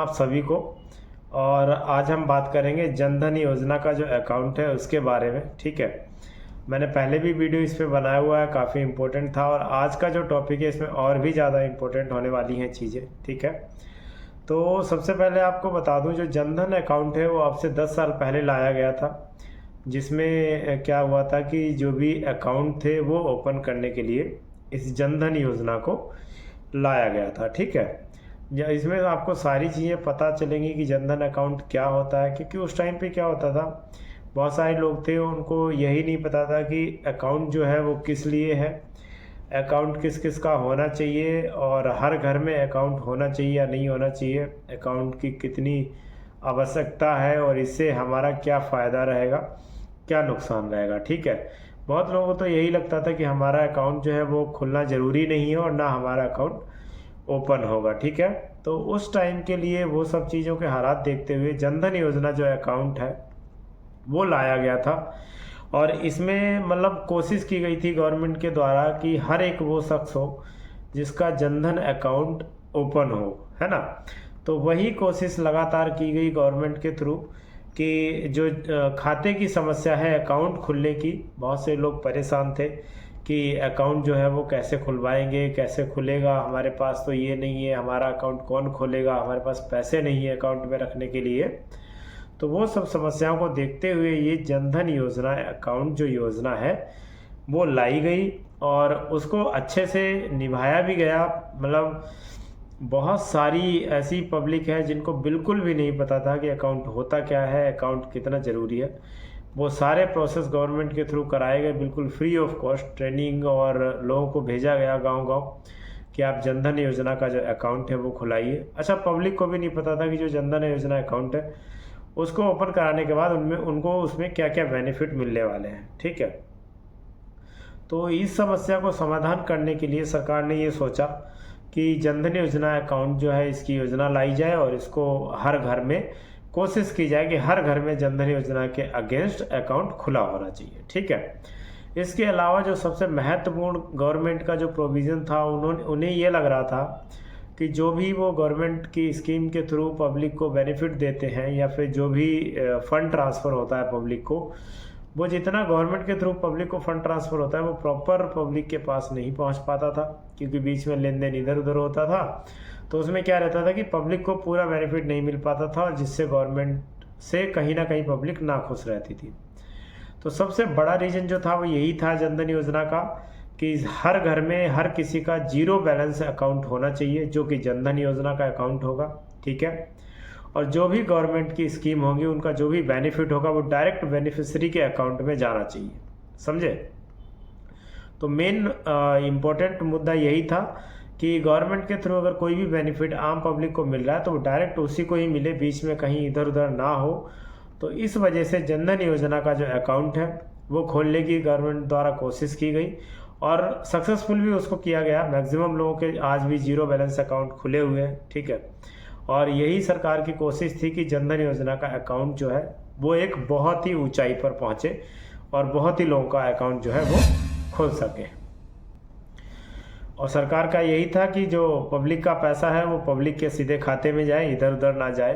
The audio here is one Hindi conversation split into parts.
आप सभी को। और आज हम बात करेंगे जनधन योजना का जो अकाउंट है उसके बारे में। ठीक है, मैंने पहले भी वीडियो इस पे बनाया हुआ है, काफ़ी इम्पोर्टेंट था। और आज का जो टॉपिक है इसमें और भी ज़्यादा इम्पोर्टेंट होने वाली हैं चीज़ें। ठीक है, तो सबसे पहले आपको बता दूं, जो जनधन अकाउंट है वो अब से 10 साल पहले लाया गया था। जिसमें क्या हुआ था कि जो भी अकाउंट थे वो ओपन करने के लिए इस जनधन योजना को लाया गया था। ठीक है, इसमें आपको सारी चीज़ें पता चलेंगी कि जनधन अकाउंट क्या होता है। क्योंकि उस टाइम पे क्या होता था, बहुत सारे लोग थे उनको यही नहीं पता था कि अकाउंट जो है वो किस लिए है, अकाउंट किस किस का होना चाहिए, और हर घर में अकाउंट होना चाहिए या नहीं होना चाहिए, अकाउंट की कितनी आवश्यकता है और इससे हमारा क्या फ़ायदा रहेगा, क्या नुकसान रहेगा। ठीक है, बहुत लोगों को तो यही लगता था कि हमारा अकाउंट जो है वो खुलना ज़रूरी नहीं है और ना हमारा अकाउंट ओपन होगा। ठीक है, तो उस टाइम के लिए वो सब चीज़ों के हालात देखते हुए जनधन योजना जो अकाउंट है वो लाया गया था। और इसमें मतलब कोशिश की गई थी गवर्नमेंट के द्वारा कि हर एक वो शख्स हो जिसका जनधन अकाउंट ओपन हो, है ना। तो वही कोशिश लगातार की गई गवर्नमेंट के थ्रू कि जो खाते की समस्या है अकाउंट खुलने की, बहुत से लोग परेशान थे कि अकाउंट जो है वो कैसे खुलवाएंगे, कैसे खुलेगा, हमारे पास तो ये नहीं है, हमारा अकाउंट कौन खोलेगा, हमारे पास पैसे नहीं है अकाउंट में रखने के लिए। तो वो सब समस्याओं को देखते हुए ये जनधन योजना अकाउंट जो योजना है वो लाई गई और उसको अच्छे से निभाया भी गया। मतलब बहुत सारी ऐसी पब्लिक है जिनको बिल्कुल भी नहीं पता था कि अकाउंट होता क्या है, अकाउंट कितना ज़रूरी है। वो सारे प्रोसेस गवर्नमेंट के थ्रू कराए गए, बिल्कुल फ्री ऑफ कॉस्ट ट्रेनिंग, और लोगों को भेजा गया गांव-गांव कि आप जनधन योजना का जो अकाउंट है वो खुलाइए। अच्छा, पब्लिक को भी नहीं पता था कि जो जनधन योजना अकाउंट है उसको ओपन कराने के बाद उनमें उनको उसमें क्या क्या बेनिफिट मिलने वाले हैं। ठीक है, तो इस समस्या को समाधान करने के लिए सरकार ने ये सोचा कि जनधन योजना अकाउंट जो है इसकी योजना लाई जाए और इसको हर घर में कोशिश की जाए कि हर घर में जनधन योजना के अगेंस्ट अकाउंट खुला होना चाहिए। ठीक है, इसके अलावा जो सबसे महत्वपूर्ण गवर्नमेंट का जो प्रोविज़न था, उन्हें ये लग रहा था कि जो भी वो गवर्नमेंट की स्कीम के थ्रू पब्लिक को बेनिफिट देते हैं या फिर जो भी फंड ट्रांसफ़र होता है पब्लिक को, वो जितना गवर्नमेंट के थ्रू पब्लिक को फंड ट्रांसफ़र होता है वो प्रॉपर पब्लिक के पास नहीं पहुंच पाता था, क्योंकि बीच में लेन देन इधर उधर होता था। तो उसमें क्या रहता था कि पब्लिक को पूरा बेनिफिट नहीं मिल पाता था, और जिससे गवर्नमेंट से कहीं ना कहीं पब्लिक नाखुश रहती थी। तो सबसे बड़ा रीज़न जो था वो यही था जनधन योजना का कि हर घर में हर किसी का जीरो बैलेंस अकाउंट होना चाहिए, जो कि जनधन योजना का अकाउंट होगा। ठीक है, और जो भी गवर्नमेंट की स्कीम होगी उनका जो भी बेनिफिट होगा वो डायरेक्ट बेनिफिशियरी के अकाउंट में जाना चाहिए। समझे? तो मेन इम्पोर्टेंट मुद्दा यही था कि गवर्नमेंट के थ्रू अगर कोई भी बेनिफिट आम पब्लिक को मिल रहा है तो वो डायरेक्ट उसी को ही मिले, बीच में कहीं इधर उधर ना हो। तो इस वजह से जनधन योजना का जो अकाउंट है वो खोलने की गवर्नमेंट द्वारा कोशिश की गई और सक्सेसफुल भी उसको किया गया। मैक्सिमम लोगों के आज भी जीरो बैलेंस अकाउंट खुले हुए हैं। ठीक है, और यही सरकार की कोशिश थी कि जनधन योजना का अकाउंट जो है वो एक बहुत ही ऊंचाई पर पहुंचे और बहुत ही लोगों का अकाउंट जो है वो खुल सके। और सरकार का यही था कि जो पब्लिक का पैसा है वो पब्लिक के सीधे खाते में जाए, इधर उधर ना जाए।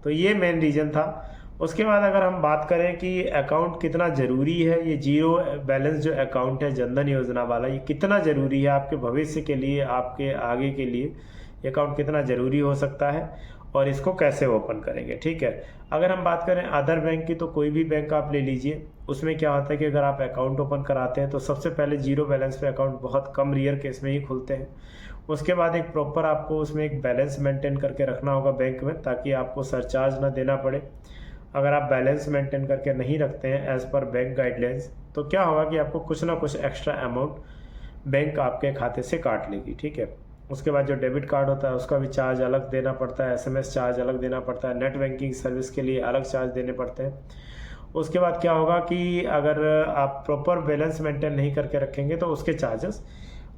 तो ये मेन रीज़न था। उसके बाद अगर हम बात करें कि अकाउंट कितना ज़रूरी है, ये जीरो बैलेंस जो अकाउंट है जनधन योजना वाला, ये कितना ज़रूरी है आपके भविष्य के लिए, आपके आगे के लिए, ये अकाउंट कितना ज़रूरी हो सकता है और इसको कैसे ओपन करेंगे। ठीक है, अगर हम बात करें अदर बैंक की, तो कोई भी बैंक आप ले लीजिए, उसमें क्या होता है कि अगर आप अकाउंट ओपन कराते हैं तो सबसे पहले जीरो बैलेंस पे अकाउंट बहुत कम रेयर केस में ही खुलते हैं। उसके बाद एक प्रॉपर आपको उसमें एक बैलेंस मेंटेन करके रखना होगा बैंक में, ताकि आपको सरचार्ज ना देना पड़े। अगर आप बैलेंस मेंटेन करके नहीं रखते हैं एज़ पर बैंक गाइडलाइंस, तो क्या होगा कि आपको कुछ ना कुछ एक्स्ट्रा अमाउंट बैंक आपके खाते से काट लेगी। ठीक है, उसके बाद जो डेबिट कार्ड होता है उसका भी चार्ज अलग देना पड़ता है, एसएमएस चार्ज अलग देना पड़ता है, नेट बैंकिंग सर्विस के लिए अलग चार्ज देने पड़ते हैं। उसके बाद क्या होगा कि अगर आप प्रॉपर बैलेंस मेंटेन नहीं करके रखेंगे तो उसके चार्जेस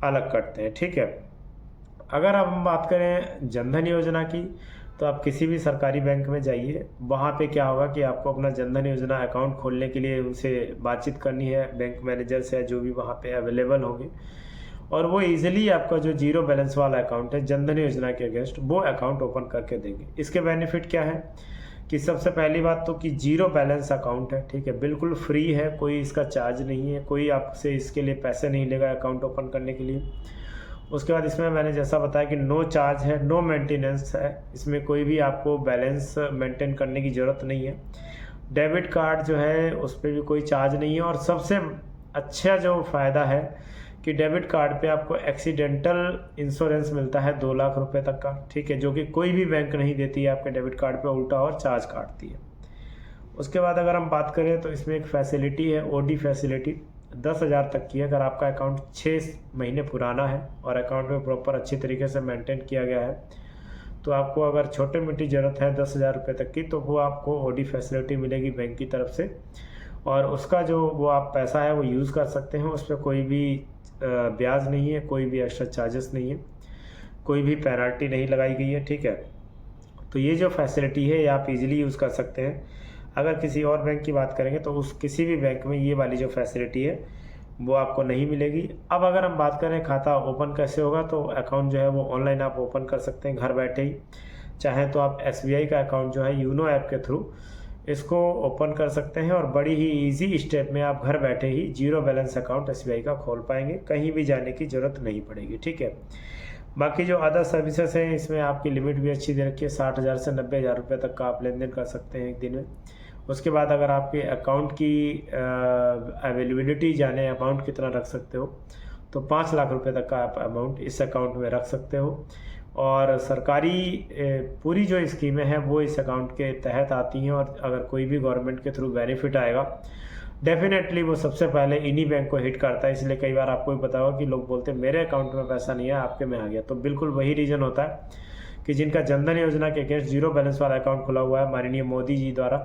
अलग कटते हैं। ठीक है, अगर अब हम बात करें जनधन योजना की, तो आप किसी भी सरकारी बैंक में जाइए, वहाँ पे क्या होगा कि आपको अपना जनधन योजना अकाउंट खोलने के लिए उनसे बातचीत करनी है, बैंक मैनेजर से, जो भी वहाँ पे अवेलेबल होंगे। और वो इजीली आपका जो जीरो बैलेंस वाला अकाउंट है जनधन योजना के अगेंस्ट वो अकाउंट ओपन करके देंगे। इसके बेनिफिट क्या है कि सबसे पहली बात तो कि जीरो बैलेंस अकाउंट है, ठीक है, बिल्कुल फ्री है, कोई इसका चार्ज नहीं है, कोई आपसे इसके लिए पैसे नहीं लेगा अकाउंट ओपन करने के लिए। उसके बाद इसमें मैंने जैसा बताया कि नो चार्ज है, नो मेंटेनेंस है, इसमें कोई भी आपको बैलेंस मेंटेन करने की ज़रूरत नहीं है। डेबिट कार्ड जो है उस पर भी कोई चार्ज नहीं है। और सबसे अच्छा जो फ़ायदा है कि डेबिट कार्ड पे आपको एक्सीडेंटल इंश्योरेंस मिलता है 2 लाख रुपए तक का, ठीक है, जो कि कोई भी बैंक नहीं देती है आपके डेबिट कार्ड पे, उल्टा और चार्ज काटती है। उसके बाद अगर हम बात करें तो इसमें एक फैसिलिटी है, ओडी फैसिलिटी 10,000 तक की है। अगर आपका अकाउंट 6 महीने पुराना है और अकाउंट में प्रॉपर अच्छी तरीके से मेंटेन किया गया है, तो आपको अगर छोटे मोटी ज़रूरत है 10,000 रुपये तक की, तो वो आपको ओडी फैसिलिटी मिलेगी बैंक की तरफ से। और उसका जो वो आप पैसा है वो यूज़ कर सकते हैं, उस पर कोई भी ब्याज नहीं है, कोई भी एक्स्ट्रा चार्जेस नहीं है, कोई भी पेनल्टी नहीं लगाई गई है, ठीक है। तो ये जो फैसिलिटी है ये आप इजीली यूज़ कर सकते हैं। अगर किसी और बैंक की बात करेंगे तो उस किसी भी बैंक में ये वाली जो फैसिलिटी है वो आपको नहीं मिलेगी। अब अगर हम बात करें खाता ओपन कैसे होगा, तो अकाउंट जो है वो ऑनलाइन आप ओपन कर सकते हैं घर बैठे ही। चाहे तो आप SBI का अकाउंट जो है यूनो ऐप के थ्रू इसको ओपन कर सकते हैं और बड़ी ही इजी स्टेप में आप घर बैठे ही जीरो बैलेंस अकाउंट SBI का खोल पाएंगे, कहीं भी जाने की ज़रूरत नहीं पड़ेगी, ठीक है। बाकी जो अदर सर्विसेज हैं इसमें आपकी लिमिट भी अच्छी दे रखी है, 60,000 से 90,000 रुपये तक का आप लेन देन कर सकते हैं एक दिन में। उसके बाद अगर आपके अकाउंट की अवेलेबिलिटी जाने अमाउंट कितना रख सकते हो, तो 5 लाख रुपए तक का आप अमाउंट इस अकाउंट में रख सकते हो। और सरकारी पूरी जो स्कीमें हैं वो इस अकाउंट के तहत आती हैं, और अगर कोई भी गवर्नमेंट के थ्रू बेनिफिट आएगा डेफिनेटली वो सबसे पहले इन्हीं बैंक को हिट करता है। इसलिए कई बार आपको भी पता होगा कि लोग बोलते हैं मेरे अकाउंट में पैसा नहीं है, आपके में आ गया, तो बिल्कुल वही रीज़न होता है कि जिनका जनधन योजना के अगेंस्ट जीरो बैलेंस वाला अकाउंट खुला हुआ है माननीय मोदी जी द्वारा,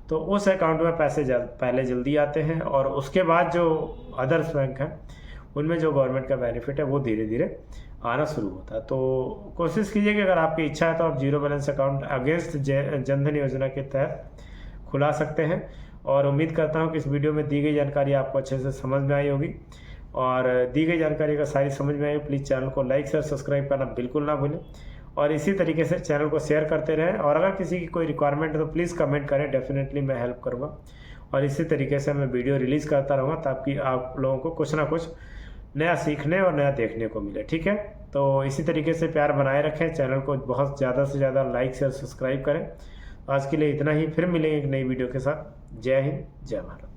तो उस अकाउंट में पैसे पहले जल्दी आते हैं, और उसके बाद जो अदर्स बैंक हैं उनमें जो गवर्नमेंट का बेनिफिट है वो धीरे धीरे आना शुरू होता है। तो कोशिश कीजिए कि अगर आपकी इच्छा है तो आप zero balance account against Jan Dhan योजना के तहत खुला सकते हैं। और उम्मीद करता हूं कि इस वीडियो में दी गई जानकारी आपको अच्छे से समझ में आई होगी, और दी गई जानकारी अगर सारी समझ में आई प्लीज़ चैनल को लाइक शेयर सब्सक्राइब करना बिल्कुल ना भूलें, और इसी तरीके से चैनल को शेयर करते रहें। और अगर किसी की कोई रिक्वायरमेंट है तो प्लीज़ कमेंट करें, डेफिनेटली मैं हेल्प करूँगा। और इसी तरीके से मैं वीडियो रिलीज़ करता रहूँगा ताकि आप लोगों को कुछ ना कुछ नया सीखने और नया देखने को मिले, ठीक है। तो इसी तरीके से प्यार बनाए रखें, चैनल को बहुत ज़्यादा से ज़्यादा लाइक शेयर सब्सक्राइब करें। आज के लिए इतना ही, फिर मिलेंगे एक नई वीडियो के साथ। जय हिंद, जय भारत।